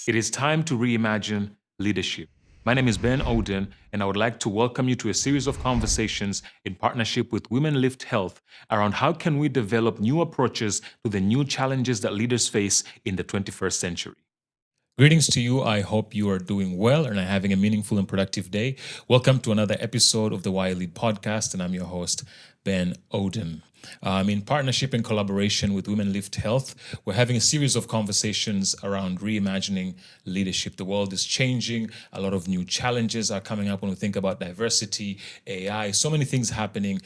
It is time to reimagine leadership. My name is Ben Oden, and I would like to welcome you to a series of conversations in partnership with WomenLift Health around how can we develop new approaches to the new challenges that leaders face in the 21st century. Greetings to you. I hope you are doing well and are having a meaningful and productive day. Welcome to another episode of the Why Lead podcast, and I'm your host, Ben Oden. In partnership and collaboration with WomenLift Health, we're having a series of conversations around reimagining leadership. The world is changing. A lot of new challenges are coming up when we think about diversity, AI, so many things happening,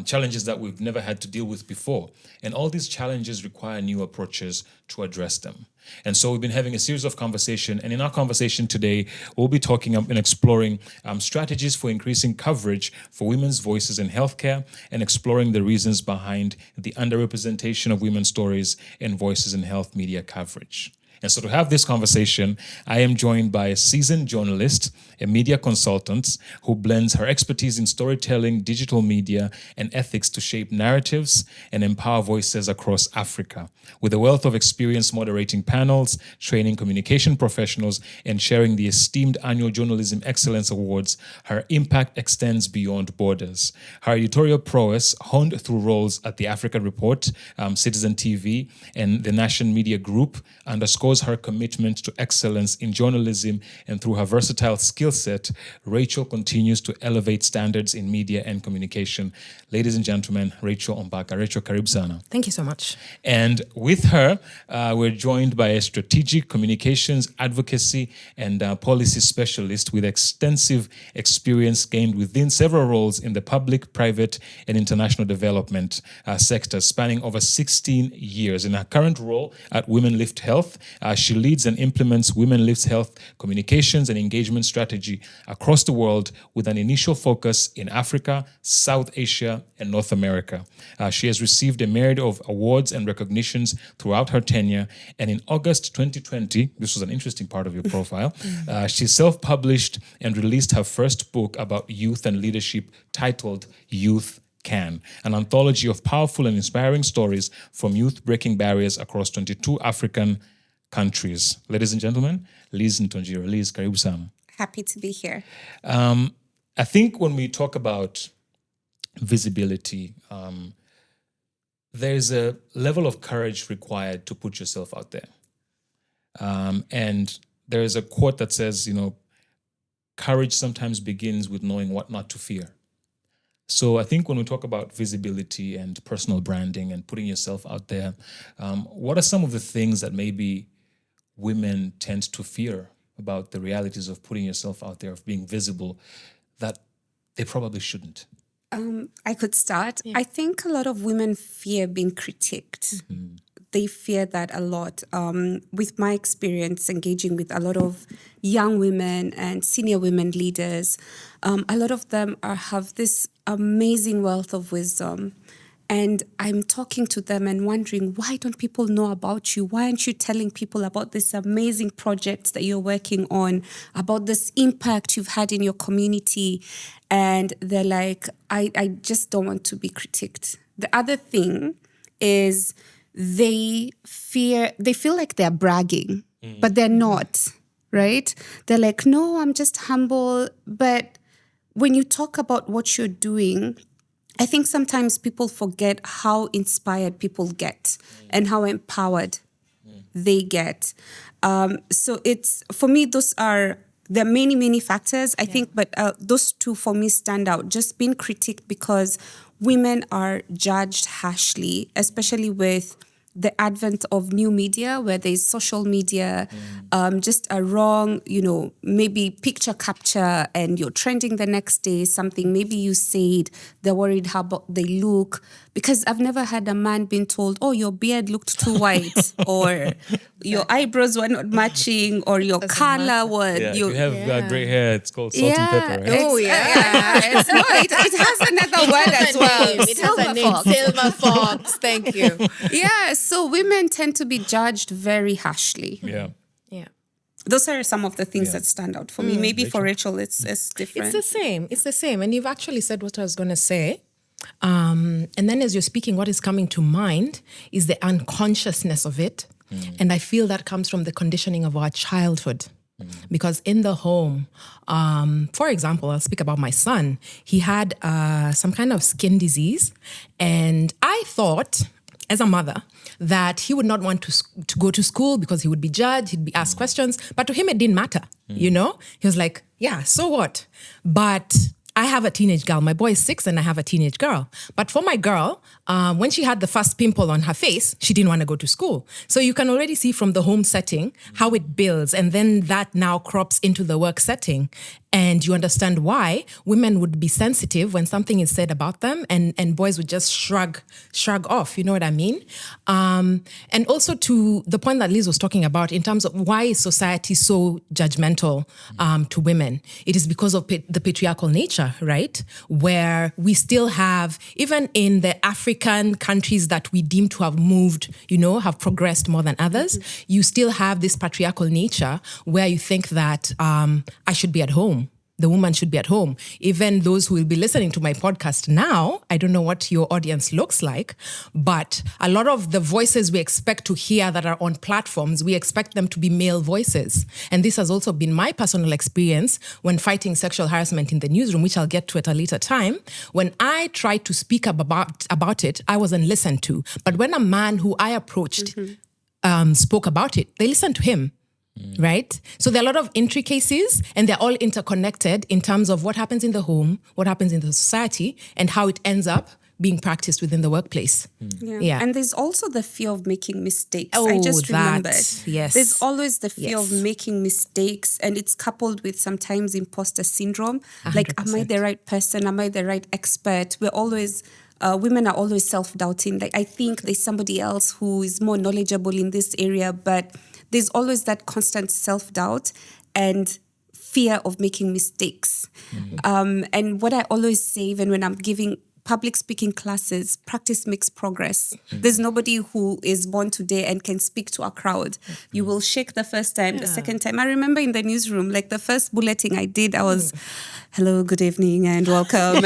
challenges that we've never had to deal with before. And all these challenges require new approaches to address them. And so we've been having a series of conversation, and in our conversation today, we'll be talking and exploring strategies for increasing coverage for women's voices in healthcare and exploring the reasons behind the underrepresentation of women's stories and voices in health media coverage. And so to have this conversation, I am joined by a seasoned journalist, a media consultant who blends her expertise in storytelling, digital media, and ethics to shape narratives and empower voices across Africa. With a wealth of experience moderating panels, training communication professionals, and sharing the esteemed annual Journalism Excellence Awards, her impact extends beyond borders. Her editorial prowess, honed through roles at the Africa Report, Citizen TV, and the Nation Media Group, underscores her commitment to excellence in journalism, and through her versatile skill set, Rachel continues to elevate standards in media and communication. Ladies and gentlemen, Rachel Ombaka. Rachel, karibu sana. Thank you so much. And with her, we're joined by a strategic communications, advocacy, and policy specialist with extensive experience gained within several roles in the public, private, and international development sectors, spanning over 16 years. In her current role at WomenLift Health, she leads and implements WomenLift Health communications and engagement strategy across the world with an initial focus in Africa, South Asia, and North America. She has received a myriad of awards and recognitions throughout her tenure. And in August 2020, this was an interesting part of your profile, she self-published and released her first book about youth and leadership titled Youth Can, an anthology of powerful and inspiring stories from youth breaking barriers across 22 African countries. Ladies and gentlemen, Lizz Ntonjira. Lizz, karibu sana. Happy to be here. I think when we talk about visibility, there's a level of courage required to put yourself out there. And there's a quote that says, courage sometimes begins with knowing what not to fear. So I think when we talk about visibility and personal branding and putting yourself out there, what are some of the things that maybe women tend to fear about the realities of putting yourself out there, of being visible, that they probably shouldn't? I could start. Yeah. I think a lot of women fear being critiqued. Mm-hmm. They fear that a lot. With my experience engaging with a lot of young women and senior women leaders, a lot of them have this amazing wealth of wisdom. And I'm talking to them and wondering, why don't people know about you? Why aren't you telling people about this amazing project that you're working on, about this impact you've had in your community? And they're like, I just don't want to be critiqued. The other thing is they feel like they're bragging, but they're not, right? They're like, no, I'm just humble. But when you talk about what you're doing, I think sometimes people forget how inspired people get and how empowered they get. So it's, for me, there are many, many factors, I think, but those two for me stand out. Just being critiqued because women are judged harshly, especially with the advent of new media, where there's social media, just a wrong, maybe picture capture, and you're trending the next day, something maybe you said, they're worried how they look. Because I've never had a man being told, oh, your beard looked too white, or your eyebrows were not matching, or your color was... If you have gray hair, it's called salt and pepper, right? Oh, yeah. It has another word as well. It has a name, silver fox. Thank you. Yeah, so women tend to be judged very harshly. Yeah. Those are some of the things that stand out for me. Maybe for Rachel, it's different. It's the same. And you've actually said what I was going to say. And then as you're speaking, what is coming to mind is the unconsciousness of it. And I feel that comes from the conditioning of our childhood. Because in the home, for example, I'll speak about my son. He had some kind of skin disease. And I thought, as a mother, that he would not want to go to school because he would be judged, he'd be asked questions. But to him, it didn't matter, you know? He was like, yeah, so what? But I have a teenage girl. My boy is 6 and I have a teenage girl. But for my girl, when she had the first pimple on her face, she didn't want to go to school. So you can already see from the home setting how it builds. And then that now crops into the work setting. And you understand why women would be sensitive when something is said about them and boys would just shrug off. You know what I mean? And also to the point that Liz was talking about in terms of why is society so judgmental to women? It is because of the patriarchal nature, right? Where we still have, even in the African countries that we deem to have moved, you know, have progressed more than others, you still have this patriarchal nature where you think that I should be at home. The woman should be at home. Even those who will be listening to my podcast now, I don't know what your audience looks like, but a lot of the voices we expect to hear that are on platforms, we expect them to be male voices. And this has also been my personal experience when fighting sexual harassment in the newsroom, which I'll get to at a later time. When I tried to speak about it, I wasn't listened to. But when a man who I approached spoke about it, they listened to him. Right? So there are a lot of intricacies and they're all interconnected in terms of what happens in the home, what happens in the society, and how it ends up being practiced within the workplace. Yeah. And there's also the fear of making mistakes. Oh, I just that, remembered. yes. There's always the fear of Yes. making mistakes, and it's coupled with sometimes imposter syndrome. Like, am I the right person? Am I the right expert? We're always... women are always self-doubting. Like, I think there's somebody else who is more knowledgeable in this area, but there's always that constant self-doubt and fear of making mistakes. And what I always say, even when I'm giving public speaking classes, practice makes progress. There's nobody who is born today and can speak to a crowd. You will shake the first time, the second time. I remember in the newsroom, like the first bulleting I did, I was, hello, good evening, and welcome.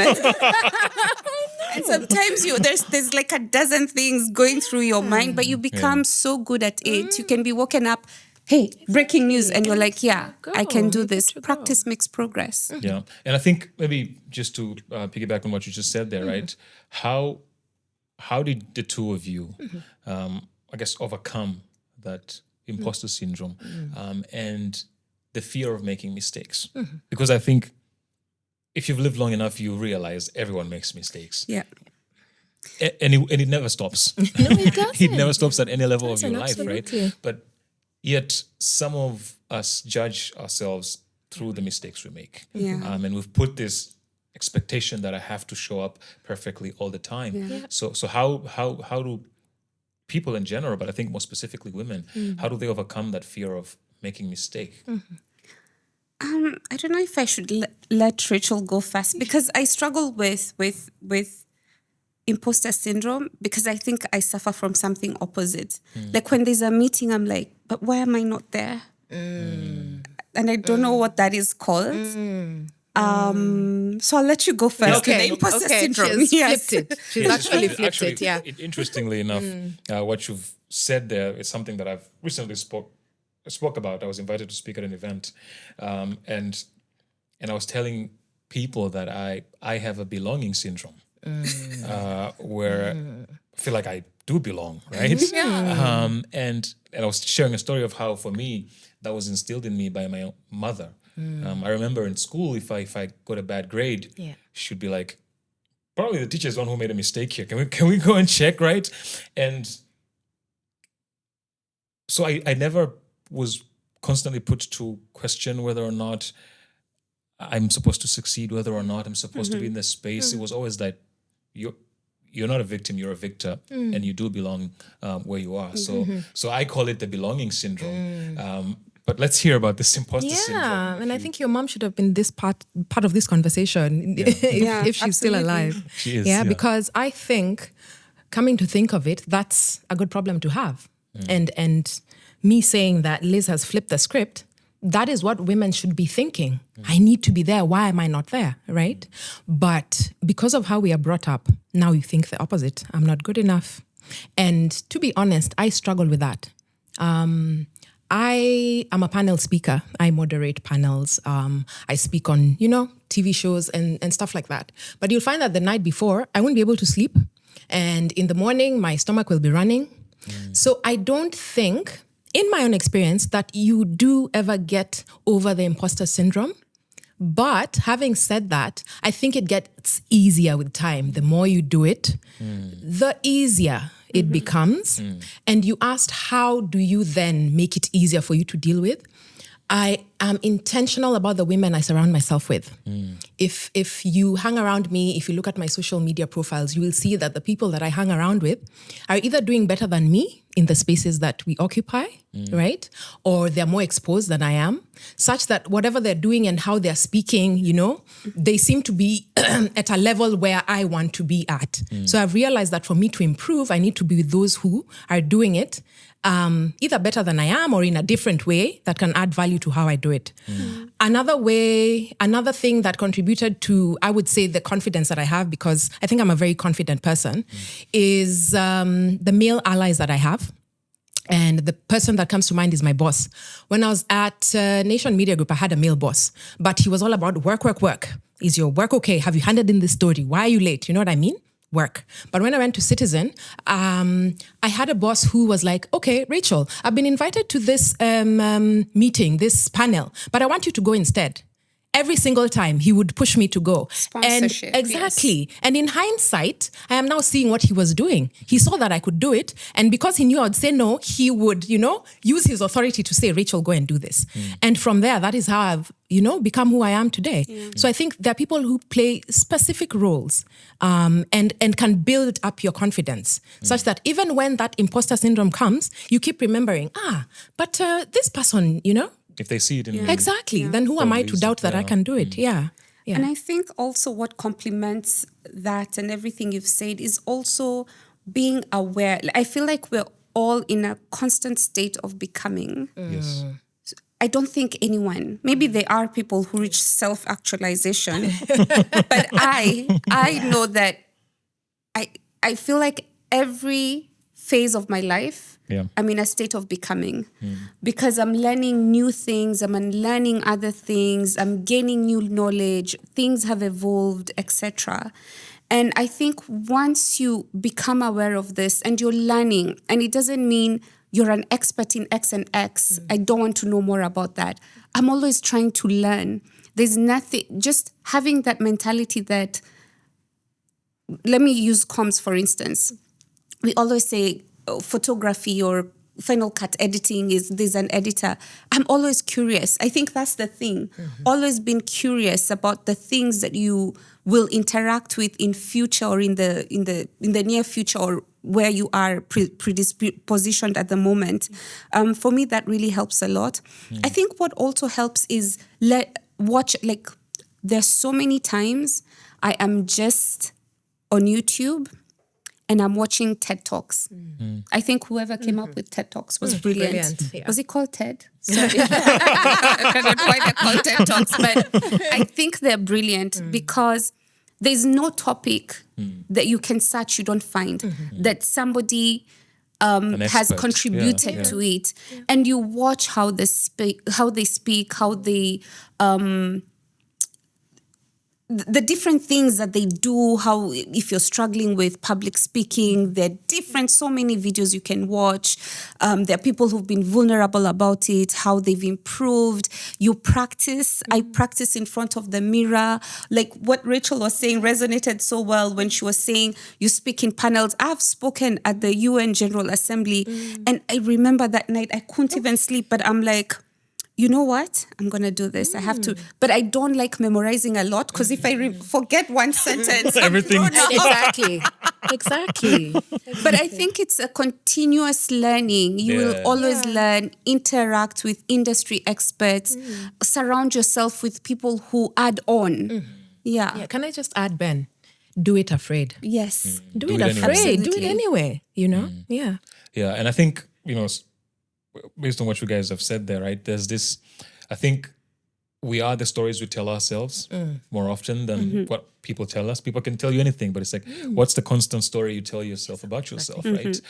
And sometimes there's like a dozen things going through your mind, but you become so good at it. You can be woken up, hey, breaking news, and you're like, yeah, I can do this. Practice makes progress. Yeah. And I think maybe just to piggyback on what you just said there, right? How did the two of you, I guess, overcome that imposter syndrome and the fear of making mistakes? Because I think if you've lived long enough, you realize everyone makes mistakes. Yeah. And it never stops. No, it doesn't. It never stops at any level of your life, absolutely. right? But yet some of us judge ourselves through the mistakes we make. Yeah. And we've put this expectation that I have to show up perfectly all the time. Yeah. So how do people in general, but I think more specifically women, how do they overcome that fear of making mistake? I don't know if I should let Rachel go first, because I struggle with imposter syndrome, because I think I suffer from something opposite. Like when there's a meeting, I'm like, but why am I not there? And I don't know what that is called. So I'll let you go first. Okay. The imposter syndrome. She's Yes. flipped it. She's actually flipped it, yeah. Interestingly enough, what you've said there is something that I've recently spoke about. I was invited to speak at an event, and I was telling people that I have a belonging syndrome, where I feel like I do belong, right? And I was sharing a story of how, for me, that was instilled in me by my mother. I remember in school, if I got a bad grade, she'd be like, probably the teacher's the one who made a mistake here. Can we go and check, right? And so I never was constantly put to question whether or not I'm supposed to succeed, whether or not I'm supposed to be in this space. It was always that you're not a victim, you're a victor, and you do belong where you are. So I call it the belonging syndrome. But let's hear about this imposter syndrome. Yeah, and I think your mom should have been this part of this conversation if she's still alive. She is. Yeah, because I think, coming to think of it, that's a good problem to have. And me saying that Liz has flipped the script, that is what women should be thinking. I need to be there. Why am I not there? Right? But because of how we are brought up, now you think the opposite. I'm not good enough. And to be honest, I struggle with that. I am a panel speaker. I moderate panels. I speak on, TV shows and stuff like that. But you'll find that the night before, I won't be able to sleep. And in the morning, my stomach will be running. So I don't think, in my own experience, that you do ever get over the imposter syndrome. But having said that, I think it gets easier with time. The more you do it, the easier it becomes. And you asked, how do you then make it easier for you to deal with? I am intentional about the women I surround myself with. If you hang around me, if you look at my social media profiles, you will see that the people that I hang around with are either doing better than me in the spaces that we occupy, right? Or they're more exposed than I am, such that whatever they're doing and how they're speaking, they seem to be at a level where I want to be at. So I've realized that for me to improve, I need to be with those who are doing it either better than I am or in a different way that can add value to how I do it. Another thing that contributed to, I would say, the confidence that I have, because I think I'm a very confident person, is the male allies that I have. And the person that comes to mind is my boss. When I was at Nation Media Group, I had a male boss, but he was all about work. Is your work okay? Have you handed in this story? Why are you late? You know what I mean? Work. But when I went to Citizen, I had a boss who was like, okay, Rachel, I've been invited to this meeting, this panel, but I want you to go instead. Every single time he would push me to go. Sponsorship. And exactly. Yes. And in hindsight, I am now seeing what he was doing. He saw that I could do it. And because he knew I would say no, he would, use his authority to say, Rachel, go and do this. And from there, that is how I've, become who I am today. So I think there are people who play specific roles and can build up your confidence such that even when that imposter syndrome comes, you keep remembering, but this person, If they see it in you. Exactly. Then who am I to doubt that I can do it? Yeah. And I think also what complements that and everything you've said is also being aware. I feel like we're all in a constant state of becoming. Yes. I don't think anyone, maybe there are people who reach self-actualization, but I know that I feel like every phase of my life, I'm in a state of becoming because I'm learning new things, I'm learning other things, I'm gaining new knowledge, things have evolved, etc. And I think once you become aware of this and you're learning, and it doesn't mean you're an expert in X and X, I don't want to know more about that. I'm always trying to learn. There's nothing, just having that mentality that, let me use comms for instance. We always say, photography or Final Cut editing there's an editor. I'm always curious. I think that's the thing. Always been curious about the things that you will interact with in future or in the near future or where you are predispositioned at the moment. For me, that really helps a lot. I think what also helps is watch. Like there's so many times I am just on YouTube and I'm watching TED Talks. I think whoever came up with TED Talks was brilliant. Yeah. Was it called TED? Sorry. I don't know why they're called TED Talks, but I think they're brilliant because there's no topic that you can search you don't find that somebody has contributed to it. And you watch how they speak, how they the different things that they do, how if you're struggling with public speaking, there are different, so many videos you can watch. There are people who've been vulnerable about it, how they've improved. You practice. I practice in front of the mirror. Like what Rachel was saying resonated so well when she was saying you speak in panels. I've spoken at the UN General Assembly and I remember that night I couldn't even sleep, but I'm like, you know what? I'm going to do this. I have to. But I don't like memorizing a lot because if I forget one sentence, everything. Exactly. But I think it's a continuous learning. You will always learn, interact with industry experts, surround yourself with people who add on. Yeah. Can I just add, Ben? Do it afraid. Yes. Do it afraid. Do it anyway, Yeah. Yeah. And I think, based on what you guys have said there, right? There's this, I think we are the stories we tell ourselves more often than what people tell us. People can tell you anything, but it's like, what's the constant story you tell yourself about yourself, right?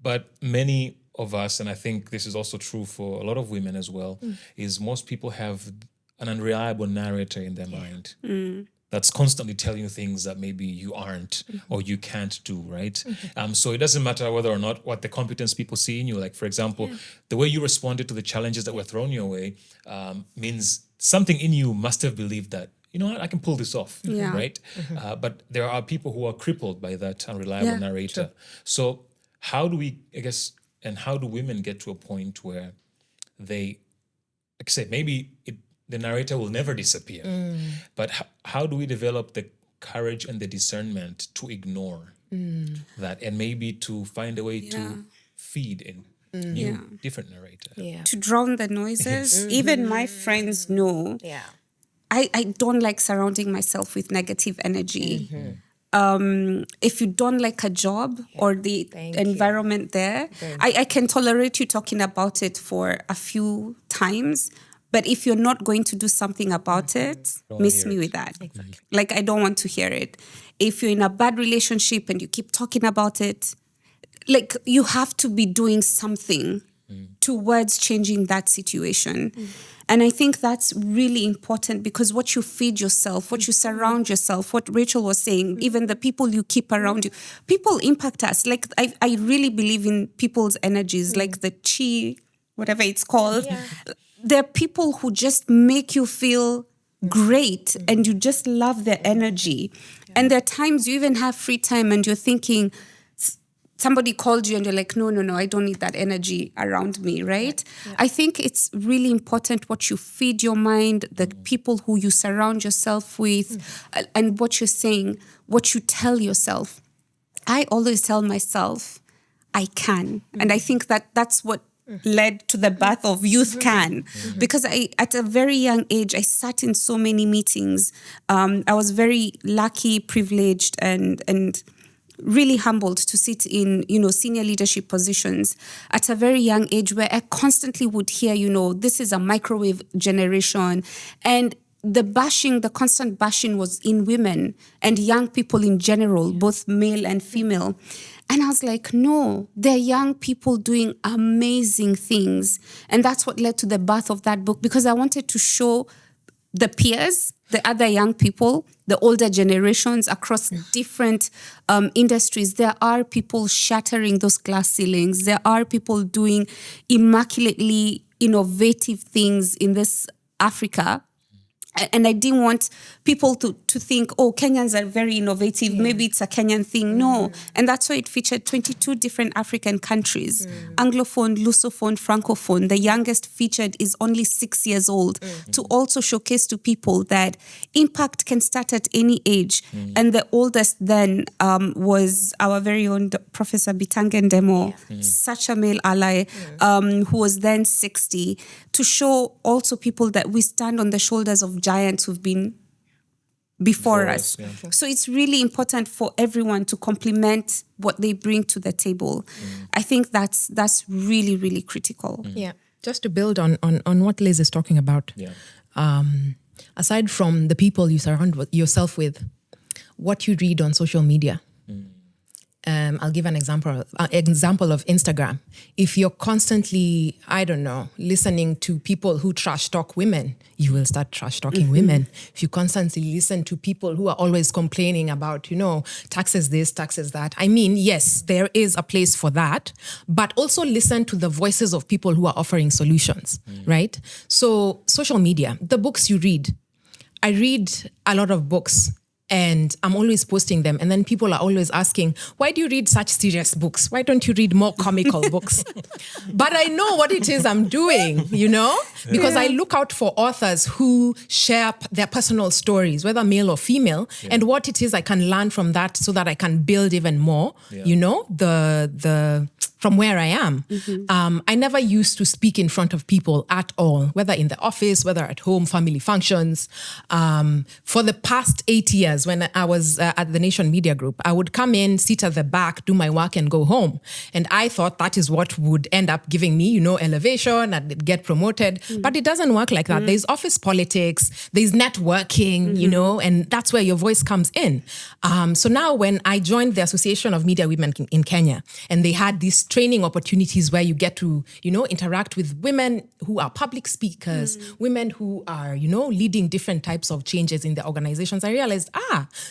But many of us, and I think this is also true for a lot of women as well, is most people have an unreliable narrator in their mind that's constantly telling you things that maybe you aren't or you can't do, right? So it doesn't matter whether or not what the competence people see in you. Like, for example, the way you responded to the challenges that were thrown your way means something in you must have believed that, you know what, I can pull this off, right? But there are people who are crippled by that unreliable narrator. So how do we, I guess, and how do women get to a point where they, like I said, maybe the narrator will never disappear, but how do we develop the courage and the discernment to ignore that and maybe to find a way to feed in new, different narrator? To drown the noises. Even my friends know I don't like surrounding myself with negative energy. If you don't like a job or the environment there, I can tolerate you talking about it for a few times. But if you're not going to do something about it, miss me with that. Exactly. Like, I don't want to hear it. If you're in a bad relationship and you keep talking about it, like, you have to be doing something towards changing that situation. And I think that's really important, because what you feed yourself, what you surround yourself, what Rachel was saying, even the people you keep around you, people impact us. Like, I really believe in people's energies, like the chi, whatever it's called. There are people who just make you feel great and you just love their energy. And there are times you even have free time and you're thinking, somebody called you and you're like, no, I don't need that energy around me, right? I think it's really important what you feed your mind, the people who you surround yourself with, and what you're saying, what you tell yourself. I always tell myself, I can. And I think that's what led to the birth of Youth Can. Because at a very young age, I sat in so many meetings. I was very lucky, privileged, and really humbled to sit in, senior leadership positions at a very young age, where I constantly would hear, this is a microwave generation. And the constant bashing was in women and young people in general, both male and female. And I was like, no, they're young people doing amazing things. And that's what led to the birth of that book, because I wanted to show the peers, the other young people, the older generations across different industries. There are people shattering those glass ceilings. There are people doing immaculately innovative things in this Africa. And I didn't want people to think, oh, Kenyans are very innovative. Maybe it's a Kenyan thing. No. And that's why it featured 22 different African countries. Anglophone, Lusophone, Francophone. The youngest featured is only 6 years old, to also showcase to people that impact can start at any age. And the oldest then was our very own Professor Bitangen Demo, such a male ally, who was then 60, to show also people that we stand on the shoulders of giants who've been before us. So it's really important for everyone to complement what they bring to the table. I think that's really, really critical. Yeah. Just to build on what Liz is talking about, aside from the people you surround yourself with, what you read on social media. I'll give an example of Instagram. If you're constantly, listening to people who trash talk women, you will start trash talking women. If you constantly listen to people who are always complaining about, taxes this, taxes that. I mean, yes, there is a place for that, but also listen to the voices of people who are offering solutions, right? So social media, the books you read. I read a lot of books, and I'm always posting them. And then people are always asking, why do you read such serious books? Why don't you read more comical books? But I know what it is I'm doing, because I look out for authors who share their personal stories, whether male or female, and what it is I can learn from that so that I can build even more, from where I am. I never used to speak in front of people at all, whether in the office, whether at home, family functions. For the past 8 years, when I was at the Nation Media Group, I would come in, sit at the back, do my work and go home. And I thought that is what would end up giving me, elevation, and get promoted. But it doesn't work like that. There's office politics, there's networking, and that's where your voice comes in. So now when I joined the Association of Media Women in Kenya, and they had this training opportunities where you get to, interact with women who are public speakers, women who are, leading different types of changes in their organizations, I realized,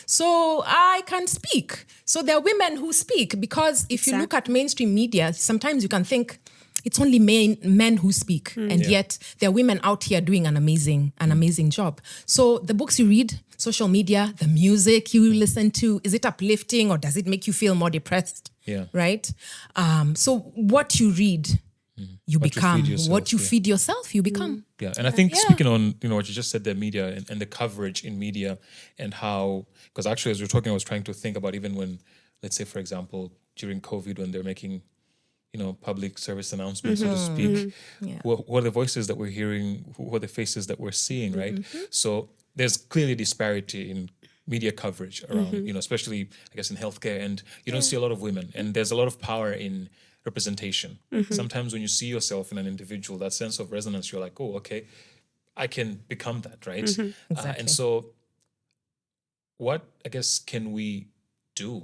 so I can speak. So there are women who speak, because if you look at mainstream media, sometimes you can think it's only men who speak, and yet there are women out here doing an amazing job. So the books you read, social media, the music you listen to, is it uplifting or does it make you feel more depressed? Yeah. Right? So what you read, you become. What you feed yourself, you become. Yeah, and I think speaking on what you just said, the media and the coverage in media, and how, because actually as we were talking, I was trying to think about even when, let's say for example, during COVID, when they're making public service announcements, so to speak, what are the voices that we're hearing, what are the faces that we're seeing, right? So there's clearly disparity in media coverage around, especially I guess in healthcare, and you don't see a lot of women, and there's a lot of power in representation. Sometimes when you see yourself in an individual, that sense of resonance, you're like, oh, okay, I can become that, right? Exactly. And so what, I guess, can we do?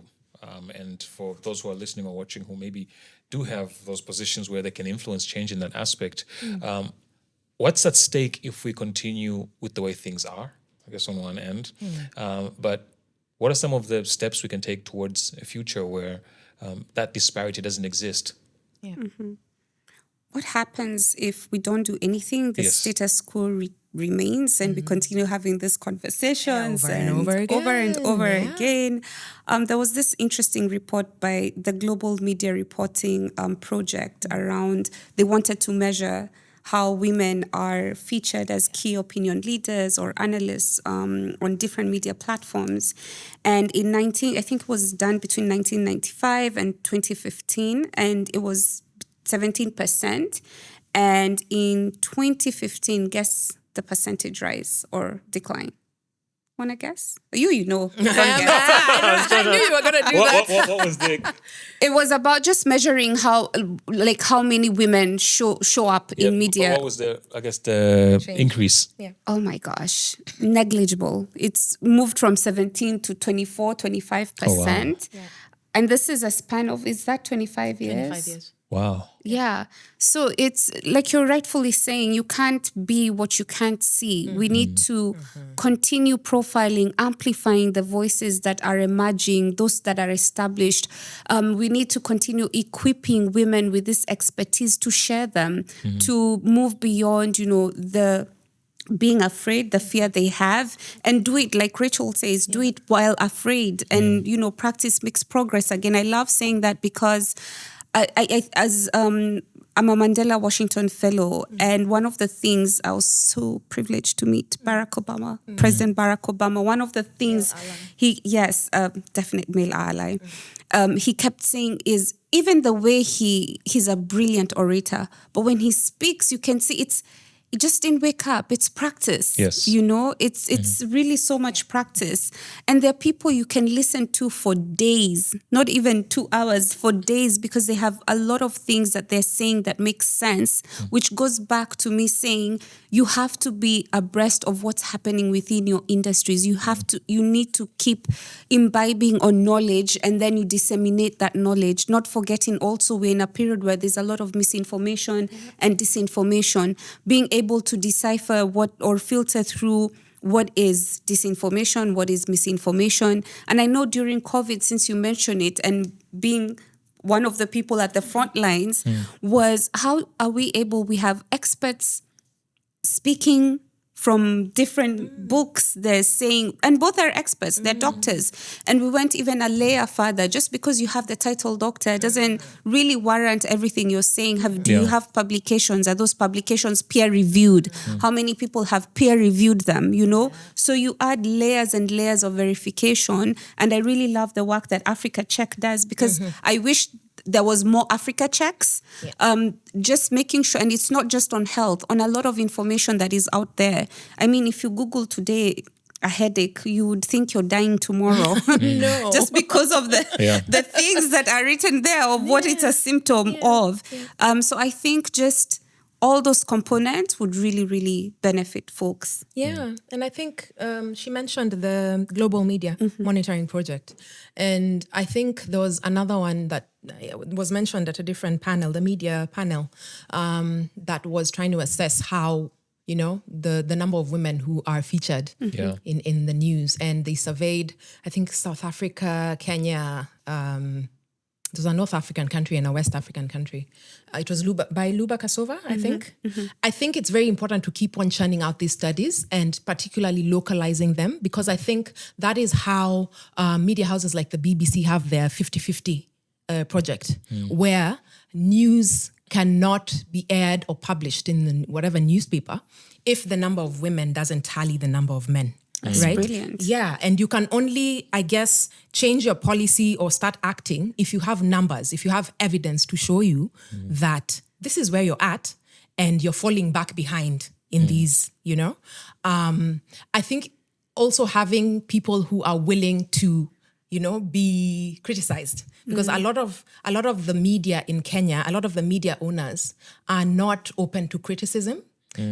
And for those who are listening or watching who maybe do have those positions where they can influence change in that aspect, what's at stake if we continue with the way things are, I guess, on one end? But what are some of the steps we can take towards a future where that disparity doesn't exist? Yeah. What happens if we don't do anything? The status quo remains, and we continue having these conversations over and over again. There was this interesting report by the Global Media Reporting Project around, they wanted to measure how women are featured as key opinion leaders or analysts on different media platforms. And I think it was done between 1995 and 2015, and it was 17%. And in 2015, guess the percentage rise or decline. Want to guess? You know. I knew you were going to do that. What was the... It was about just measuring how many women show up in media. What was the increase? Yeah. Oh my gosh, negligible. It's moved from 17 to 24, 25%. Oh, wow. And this is a span of, is that 25 years? 25 years. Wow. Yeah. So it's like you're rightfully saying, you can't be what you can't see. We need to continue profiling, amplifying the voices that are emerging, those that are established. We need to continue equipping women with this expertise to share them, to move beyond, the being afraid, the fear they have, and do it, like Rachel says, do it while afraid, and, practice makes progress. Again, I love saying that because I'm a Mandela Washington Fellow, and one of the things, I was so privileged to meet Barack Obama, President Barack Obama. One of the things definite male ally. He kept saying is, even the way he's a brilliant orator, but when he speaks, you can see it just didn't wake up. It's practice. Yes. It's really so much practice. And there are people you can listen to for days, not even 2 hours, for days, because they have a lot of things that they're saying that make sense, which goes back to me saying you have to be abreast of what's happening within your industries. You need to keep imbibing on knowledge, and then you disseminate that knowledge, not forgetting also we're in a period where there's a lot of misinformation and disinformation. Being able to decipher what or filter through what is disinformation, what is misinformation. And I know during COVID, since you mentioned it, and being one of the people at the front lines, was how are we have experts speaking from different books, they're saying, and both are experts, they're doctors. And we went even a layer further. Just because you have the title doctor doesn't really warrant everything you're saying. Do you have publications? Are those publications peer-reviewed? How many people have peer-reviewed them, So you add layers and layers of verification. And I really love the work that Africa Check does, because I wish there was more Africa Checks, just making sure, and it's not just on health, on a lot of information that is out there. I mean, if you Google today a headache, you would think you're dying tomorrow. No. Just because of the things that are written there of what it's a symptom of. So I think just all those components would really, really benefit folks. Yeah, and I think she mentioned the Global Media Monitoring Project. And I think there was another one that was mentioned at a different panel, the media panel, that was trying to assess how, the number of women who are featured in the news. And they surveyed, I think, South Africa, Kenya, there's a North African country and a West African country. It was by Luba Kasova, I think. I think it's very important to keep on churning out these studies and particularly localizing them, because I think that is how media houses like the BBC have their 50-50 project, where news cannot be aired or published in whatever newspaper if the number of women doesn't tally the number of men. That's right? brilliant. Yeah, and you can only, I guess, change your policy or start acting if you have numbers, if you have evidence to show you that this is where you're at and you're falling back behind in these, I think also having people who are willing to, be criticized, because a lot of the media in Kenya, a lot of the media owners are not open to criticism.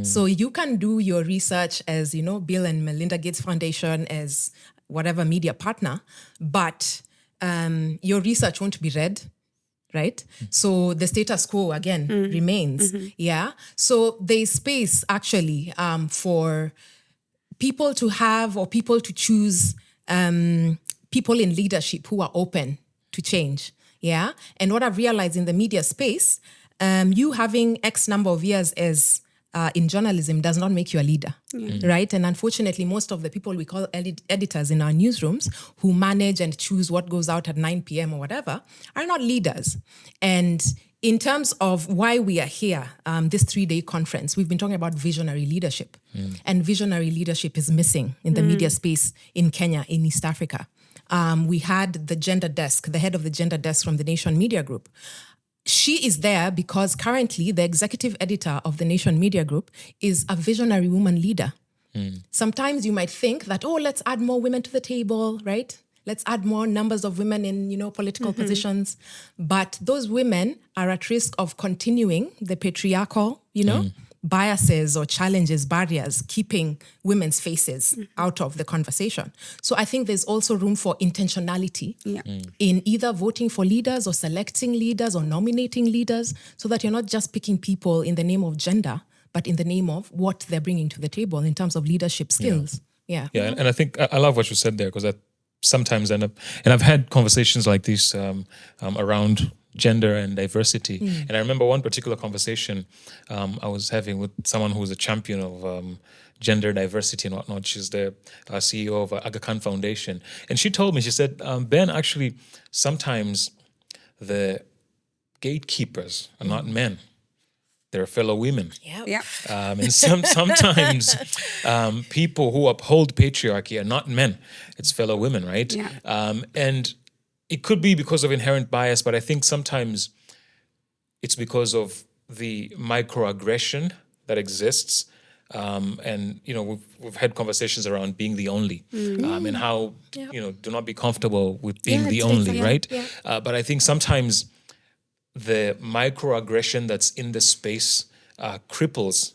So you can do your research as, Bill and Melinda Gates Foundation, as whatever media partner, but your research won't be read, right? So the status quo, again, remains. Yeah. So there's space, actually, for people to have or people to choose people in leadership who are open to change. Yeah. And what I've realized in the media space, you having X number of years as in journalism does not make you a leader, right? And unfortunately, most of the people we call editors in our newsrooms who manage and choose what goes out at 9 p.m. or whatever are not leaders. And in terms of why we are here, this 3-day conference, we've been talking about visionary leadership. And visionary leadership is missing in the media space in Kenya, in East Africa. We had the gender desk, the head of the gender desk from the Nation Media Group. She is there because currently the executive editor of the Nation Media Group is a visionary woman leader. Sometimes you might think that, let's add more women to the table, right? Let's add more numbers of women in, political positions. But those women are at risk of continuing the patriarchal, biases or challenges, barriers, keeping women's faces out of the conversation. So I think there's also room for intentionality in either voting for leaders or selecting leaders or nominating leaders, so that you're not just picking people in the name of gender, but in the name of what they're bringing to the table in terms of leadership skills. Yeah. And I think I love what you said there, because I sometimes end up, and I've had conversations like this around gender and diversity. And I remember one particular conversation I was having with someone who's a champion of gender diversity and whatnot. She's the CEO of Aga Khan Foundation. And she told me, she said, Ben, actually, sometimes the gatekeepers are not men. They're fellow women. And sometimes people who uphold patriarchy are not men. It's fellow women, right? And it could be because of inherent bias, but I think sometimes it's because of the microaggression that exists. And, we've had conversations around being the only and how, do not be comfortable with being the only, right? But I think sometimes the microaggression that's in the space cripples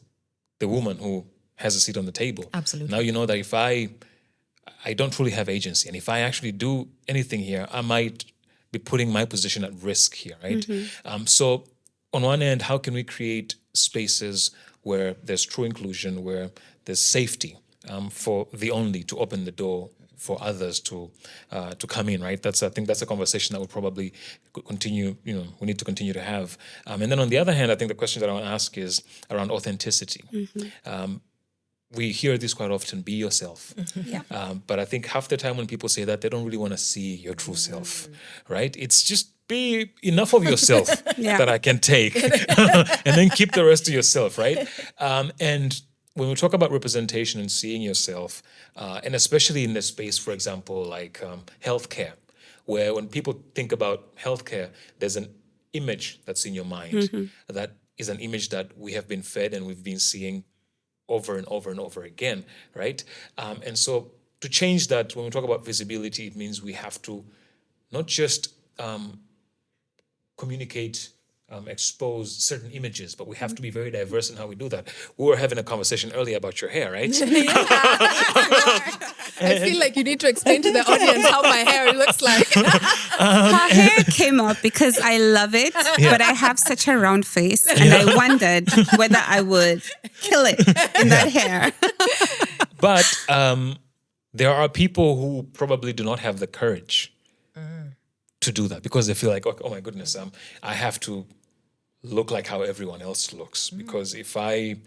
the woman who has a seat on the table. Absolutely. Now you know that if I don't truly have agency, and if I actually do anything here, I might be putting my position at risk here, right? So on one end, how can we create spaces where there's true inclusion, where there's safety for the only to open the door for others to come in, right? I think that's a conversation that we'll probably continue, we need to continue to have. And then on the other hand, I think the question that I want to ask is around authenticity. We hear this quite often, be yourself. But I think half the time when people say that, they don't really want to see your true self, right? It's just be enough of yourself that I can take and then keep the rest to yourself, right? And when we talk about representation and seeing yourself, and especially in the space, for example, like healthcare, where when people think about healthcare, there's an image that's in your mind that is an image that we have been fed and we've been seeing over and over and over again, right? And so to change that, when we talk about visibility, it means we have to not just communicate expose certain images, but we have to be very diverse in how we do that. We were having a conversation earlier about your hair, right? I feel like you need to explain to the audience how my hair looks like. Her hair came up because I love it, but I have such a round face, and I wondered whether I would kill it in that hair. But there are people who probably do not have the courage to do that because they feel like, oh my goodness, I have to look like how everyone else looks, because if that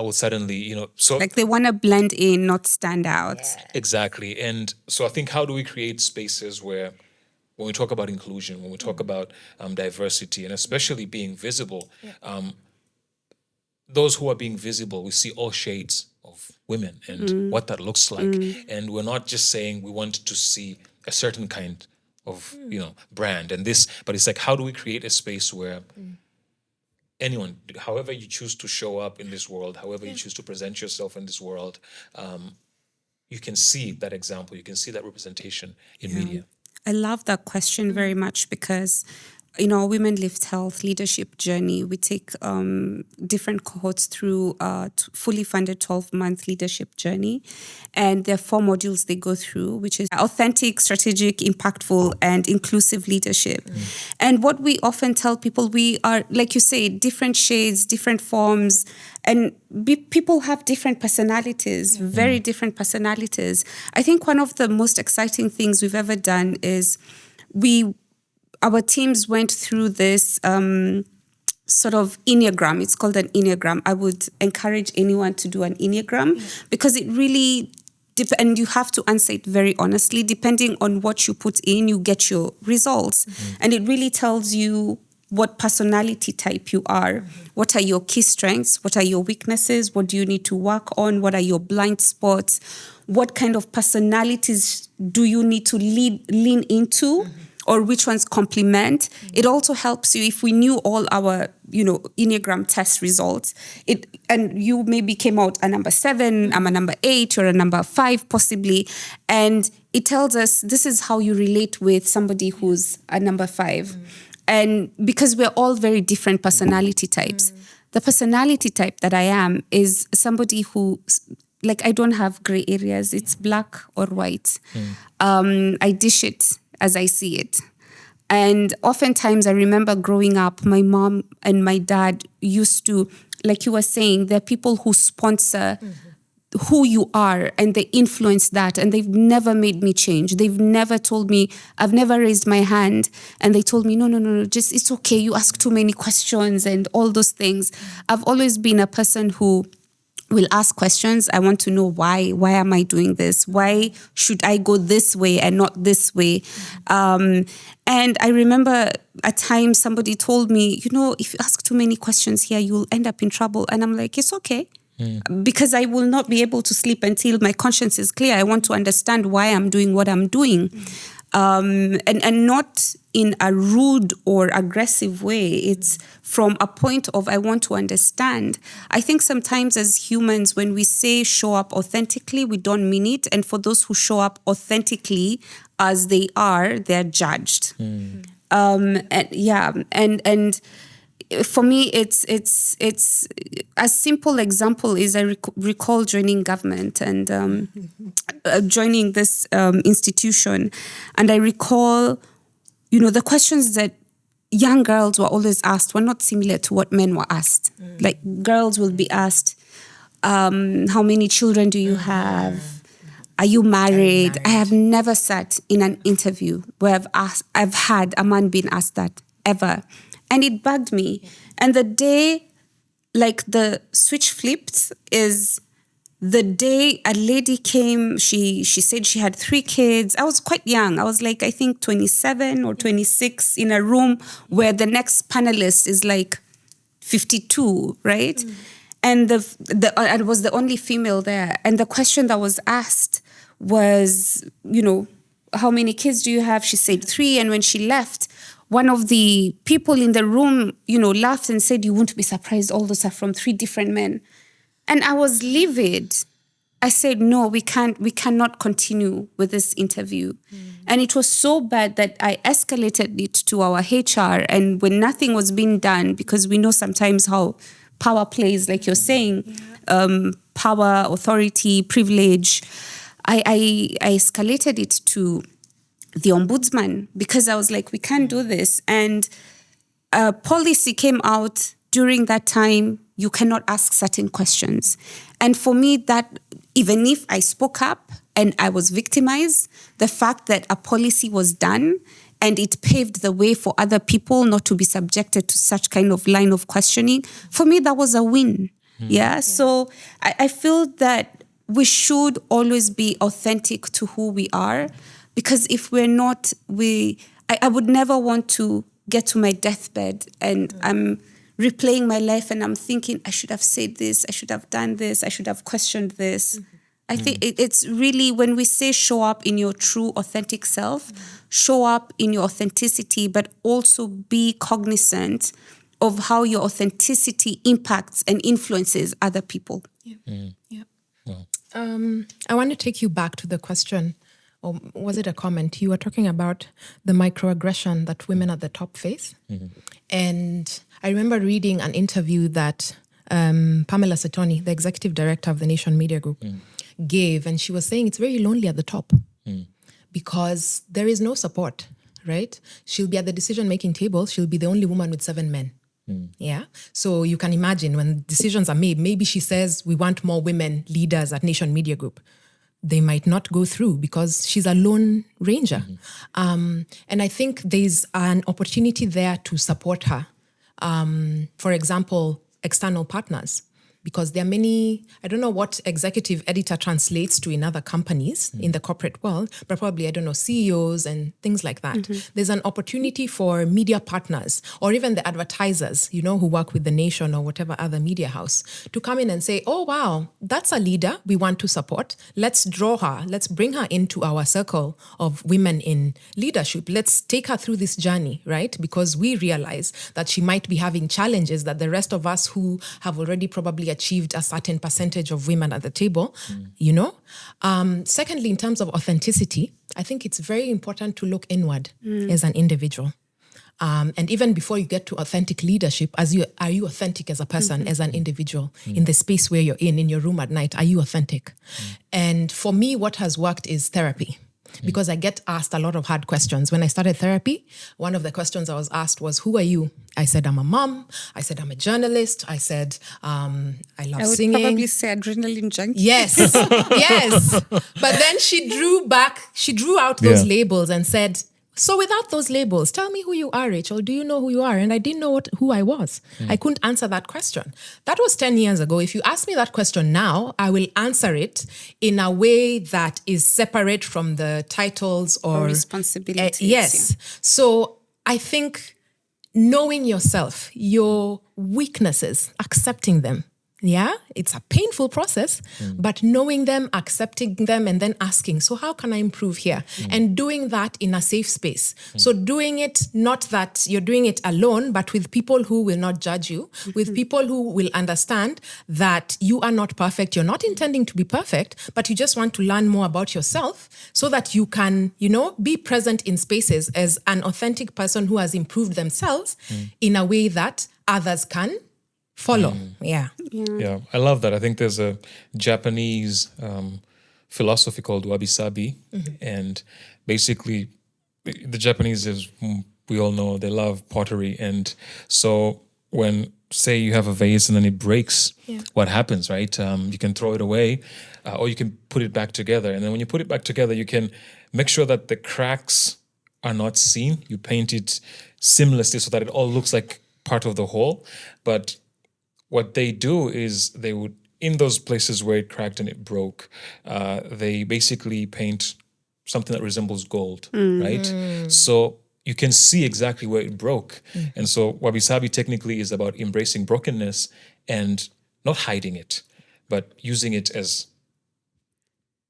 will suddenly, so Like they want to blend in, not stand out. exactly. And so I think, how do we create spaces where, when we talk about inclusion, when we talk about diversity, and especially being visible, those who are being visible, we see all shades of women and what that looks like. And we're not just saying we want to see a certain kind of, brand and this, but it's like, how do we create a space where anyone, however you choose to show up in this world, however you choose to present yourself in this world, you can see that example, you can see that representation in media. I love that question very much because in our WomenLift Health leadership journey, we take different cohorts through a fully funded 12-month leadership journey. And there are 4 modules they go through, which is authentic, strategic, impactful, and inclusive leadership. And what we often tell people, we are, like you say, different shades, different forms, and people have different personalities, very different personalities. I think one of the most exciting things we've ever done is our teams went through this sort of Enneagram. It's called an Enneagram. I would encourage anyone to do an Enneagram because it really, and you have to answer it very honestly. Depending on what you put in, you get your results. And it really tells you what personality type you are. What are your key strengths? What are your weaknesses? What do you need to work on? What are your blind spots? What kind of personalities do you need to lean into? Or which ones complement. It also helps you if we knew all our, Enneagram test results. And you maybe came out a number 7, I'm a number 8, or a number 5 possibly. And it tells us this is how you relate with somebody who's a number 5. And because we're all very different personality types. The personality type that I am is somebody who, like, I don't have gray areas. It's black or white. I dish it as I see it. And oftentimes I remember growing up, my mom and my dad used to, like you were saying, there are people who sponsor who you are and they influence that, and they've never made me change. They've never told me, I've never raised my hand and they told me, no, just it's okay, you ask too many questions and all those things. I've always been a person who will ask questions. I want to know why. Why am I doing this? Why should I go this way and not this way? And I remember a time somebody told me, if you ask too many questions here, you'll end up in trouble. And I'm like, it's okay. Because I will not be able to sleep until my conscience is clear. I want to understand why I'm doing what I'm doing. And not in a rude or aggressive way. It's from a point of, I want to understand. I think sometimes as humans, when we say show up authentically, we don't mean it. And for those who show up authentically as they are, they're judged. And for me, it's a simple example is I recall joining government and joining this institution. And I recall, the questions that young girls were always asked were not similar to what men were asked. Like girls will be asked, how many children do you have? Are you married? I have never sat in an interview where I've had a man being asked that ever. And it bugged me. And the day, like the switch flipped is the day a lady came, she said she had 3 kids. I was quite young. I was like, I think 27 or 26 in a room where the next panelist is like 52, right? And I was the only female there. And the question that was asked was, how many kids do you have? She said 3. And when she left, one of the people in the room, laughed and said, you won't be surprised, all those are from 3 different men. And I was livid. I said, no, we cannot continue with this interview. And it was so bad that I escalated it to our HR. And when nothing was being done, because we know sometimes how power plays, like you're saying, power, authority, privilege, I escalated it to the ombudsman because I was like, we can't do this. And a policy came out during that time, you cannot ask certain questions. And for me, that even if I spoke up and I was victimized, the fact that a policy was done and it paved the way for other people not to be subjected to such kind of line of questioning, for me, that was a win. Yeah. So I feel that we should always be authentic to who we are, because if we're not, I would never want to get to my deathbed and I'm replaying my life and I'm thinking, I should have said this, I should have done this, I should have questioned this. I think it's really, when we say show up in your true authentic self, show up in your authenticity, but also be cognizant of how your authenticity impacts and influences other people. I want to take you back to the question, or was it a comment? You were talking about the microaggression that women at the top face. And I remember reading an interview that Pamela Setoni, the executive director of the Nation Media Group, gave. And she was saying it's very lonely at the top because there is no support, right? She'll be at the decision-making table. She'll be the only woman with 7 men. Yeah. So you can imagine when decisions are made, maybe she says, we want more women leaders at Nation Media Group. They might not go through because she's a lone ranger. And I think there's an opportunity there to support her. For example, external partners. Because there are many, I don't know what executive editor translates to in other companies in the corporate world, but probably, I don't know, CEOs and things like that. There's an opportunity for media partners or even the advertisers, you know, who work with the Nation or whatever other media house to come in and say, oh, wow, that's a leader we want to support. Let's draw her. Let's bring her into our circle of women in leadership. Let's take her through this journey, right? Because we realize that she might be having challenges that the rest of us who have already probably achieved a certain percentage of women at the table, you know? Secondly, in terms of authenticity, I think it's very important to look inward as an individual. And even before you get to authentic leadership, are you authentic as a person, as an individual, in the space where you're in your room at night? Are you authentic? And for me, what has worked is therapy. Because I get asked a lot of hard questions. When I started therapy, one of the questions I was asked was, who are you? I said, I'm a mom. I said, I'm a journalist. I said, I love singing. I would probably say adrenaline junkie. Yes, yes. But then she drew out those labels and said, so without those labels, tell me who you are, Rachel. Do you know who you are? And I didn't know who I was. I couldn't answer that question. That was 10 years ago. If you ask me that question now, I will answer it in a way that is separate from the titles or responsibilities. Yes. So I think knowing yourself, your weaknesses, accepting them. Yeah, it's a painful process, but knowing them, accepting them, and then asking, so how can I improve here? And doing that in a safe space. So doing it, not that you're doing it alone, but with people who will not judge you, with people who will understand that you are not perfect. You're not intending to be perfect, but you just want to learn more about yourself so that you can, you know, be present in spaces as an authentic person who has improved themselves in a way that others can follow. Yeah, I love that. I think there's a Japanese philosophy called Wabisabi, and basically the Japanese, as we all know, they love pottery, and so when, say, you have a vase and then it breaks, what happens, right? You can throw it away, or you can put it back together, and then when you put it back together, you can make sure that the cracks are not seen. You paint it seamlessly so that it all looks like part of the whole, but what they do is they would, in those places where it cracked and it broke, they basically paint something that resembles gold, right? So you can see exactly where it broke. And so Wabisabi technically is about embracing brokenness and not hiding it, but using it as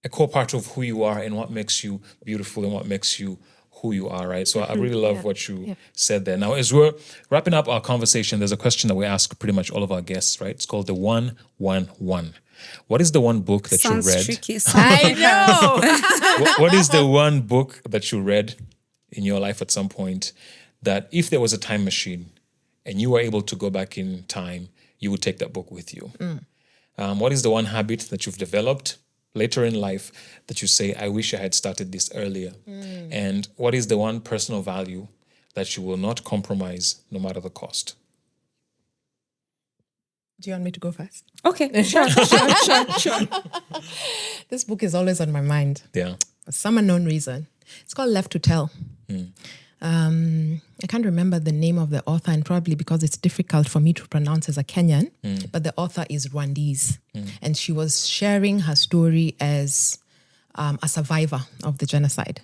a core part of who you are and what makes you beautiful and what makes you who you are, right? So I really love what you said there. Now, as we're wrapping up our conversation, there's a question that we ask pretty much all of our guests, right? It's called the 1-1-1. What is the one book that Sounds you read? tricky. I know. What is the one book that you read in your life at some point that if there was a time machine and you were able to go back in time, you would take that book with you? What is the one habit that you've developed later in life that you say, I wish I had started this earlier? And what is the one personal value that you will not compromise no matter the cost? Do you want me to go first? Okay, sure. This book is always on my mind. Yeah. For some unknown reason. It's called Left to Tell. I can't remember the name of the author, and probably because it's difficult for me to pronounce as a Kenyan, but the author is Rwandese. And she was sharing her story as a survivor of the genocide.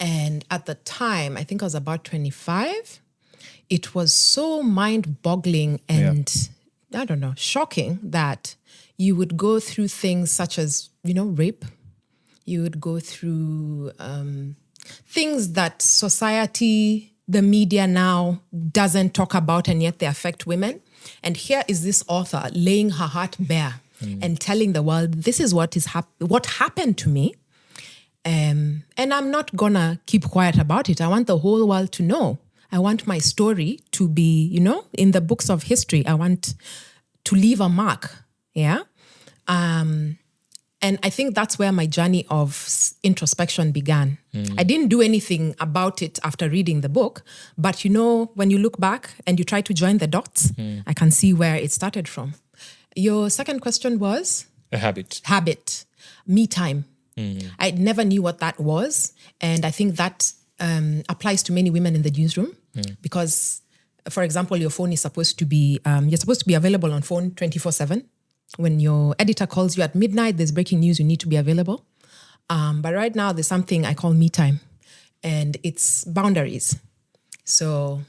And at the time, I think I was about 25, it was so mind-boggling and, I don't know, shocking that you would go through things such as, rape. You would go through things that society, the media now doesn't talk about, and yet they affect women. And here is this author laying her heart bare and telling the world, this is what happened to me. And I'm not gonna keep quiet about it. I want the whole world to know. I want my story to be, in the books of history. I want to leave a mark. Yeah. And I think that's where my journey of introspection began. I didn't do anything about it after reading the book, but when you look back and you try to join the dots, I can see where it started from. Your second question was? A habit. Habit. Me time. I never knew what that was. And I think that applies to many women in the newsroom because, for example, your phone is supposed to be, you're supposed to be available on phone 24/7. When your editor calls you at midnight, there's breaking news, you need to be available. But right now, there's something I call me time, and it's boundaries. So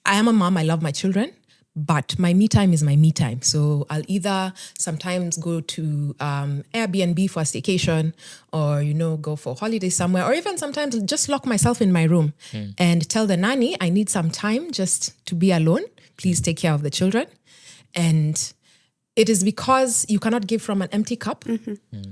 I am a mom, I love my children, but my me time is my me time. So I'll either sometimes go to Airbnb for a staycation or, go for holiday somewhere, or even sometimes just lock myself in my room and tell the nanny, I need some time just to be alone. Please take care of the children. And it is because you cannot give from an empty cup,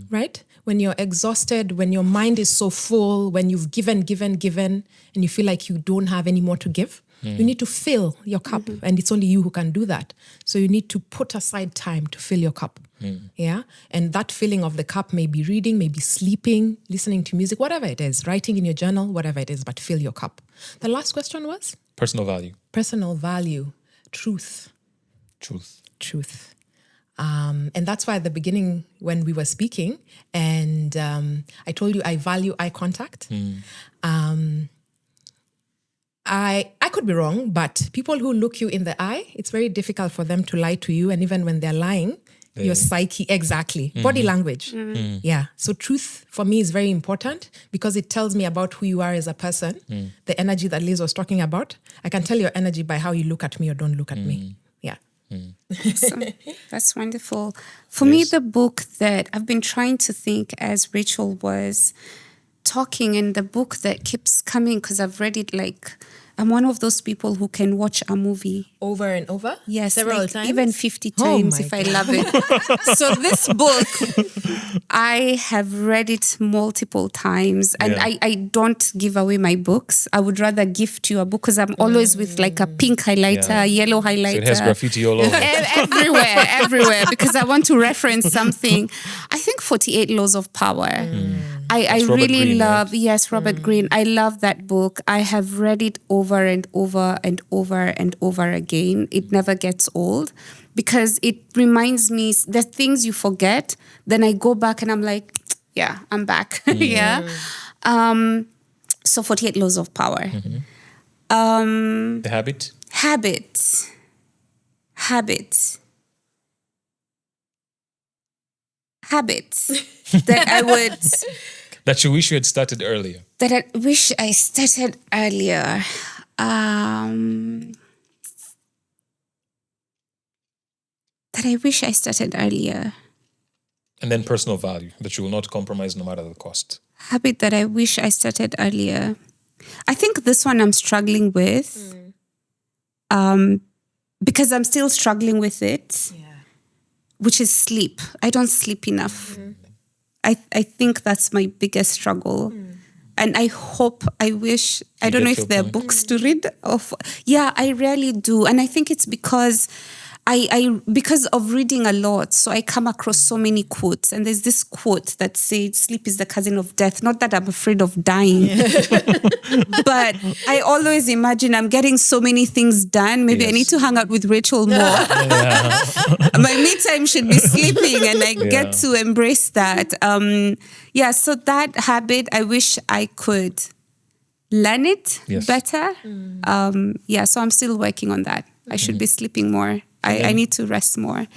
right? When you're exhausted, when your mind is so full, when you've given, and you feel like you don't have any more to give, you need to fill your cup. And it's only you who can do that. So you need to put aside time to fill your cup. Yeah. And that filling of the cup may be reading, maybe sleeping, listening to music, whatever it is, writing in your journal, whatever it is, but fill your cup. The last question was? Personal value. Personal value. Truth. And that's why at the beginning when we were speaking and I told you I value eye contact. I could be wrong, but people who look you in the eye, it's very difficult for them to lie to you. And even when they're lying, your psyche, exactly. Body language. Yeah. So truth for me is very important because it tells me about who you are as a person. The energy that Liz was talking about. I can tell your energy by how you look at me or don't look at me. Yeah. Awesome. That's wonderful. For me, the book that I've been trying to think as Rachel was talking, and the book that keeps coming because I've read it I'm one of those people who can watch a movie over and over? Yes, several times? Even 50 times if I love it. So this book, I have read it multiple times, and I don't give away my books. I would rather gift you a book because I'm always with a pink highlighter, yellow highlighter. So it has graffiti all over. everywhere, because I want to reference something. I think 48 Laws of Power. I really love, right? Yes, Robert Greene. I love that book. I have read it over and over and over and over again. It never gets old because it reminds me the things you forget. Then I go back and I'm like, yeah, I'm back. Yeah. So 48 Laws of Power. The habit? Habit. That I would... That you wish you had started earlier. That I wish I started earlier. And then personal value, that you will not compromise no matter the cost. Habit that I wish I started earlier. I think this one I'm struggling with because I'm still struggling with it, which is sleep. I don't sleep enough. I think that's my biggest struggle. And I wish, I don't know if there are books to read of. Yeah, I really do. And I think it's because because of reading a lot, so I come across so many quotes. And there's this quote that says, sleep is the cousin of death. Not that I'm afraid of dying, but I always imagine I'm getting so many things done. Maybe I need to hang out with Rachel more. My me time should be sleeping, and I get to embrace that. So that habit, I wish I could learn it better. So I'm still working on that. I should be sleeping more. I need to rest more.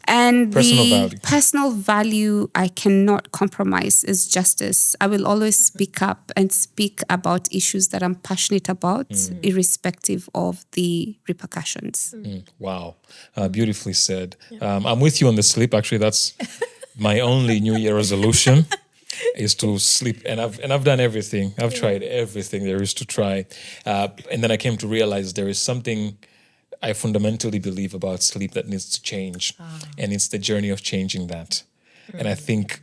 And the personal value I cannot compromise is justice. I will always speak up and speak about issues that I'm passionate about, irrespective of the repercussions. Wow. Beautifully said. I'm with you on the sleep. Actually, that's my only New Year resolution. Is to sleep, and I've done everything. I've tried everything there is to try, and then I came to realize there is something I fundamentally believe about sleep that needs to change, and it's the journey of changing that. And I think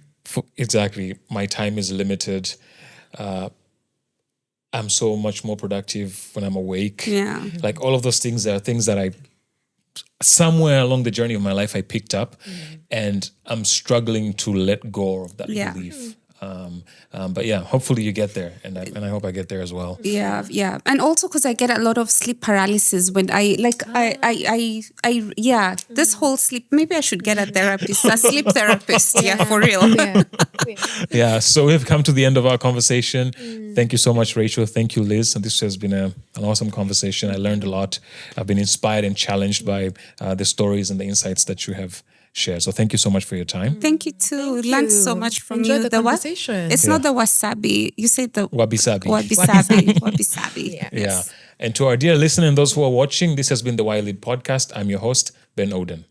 my time is limited. I'm so much more productive when I'm awake. Yeah, like all of those things are things that I somewhere along the journey of my life I picked up, and I'm struggling to let go of that belief. But hopefully you get there, and I hope I get there as well. Yeah, and also because I get a lot of sleep paralysis when this whole sleep. Maybe I should get a sleep therapist. Yeah, for real. So we've come to the end of our conversation. Thank you so much, Rachel. Thank you, Liz. And this has been an awesome conversation. I learned a lot. I've been inspired and challenged by the stories and the insights that you have shared. So thank you so much for your time. Thank you too. Learned so much from Enjoyed you. the conversation. It's not the wasabi. You said the Wabisabi. Wabisabi. Yeah. And to our dear listeners and those who are watching, this has been the WomenLift podcast. I'm your host, Ben Oden.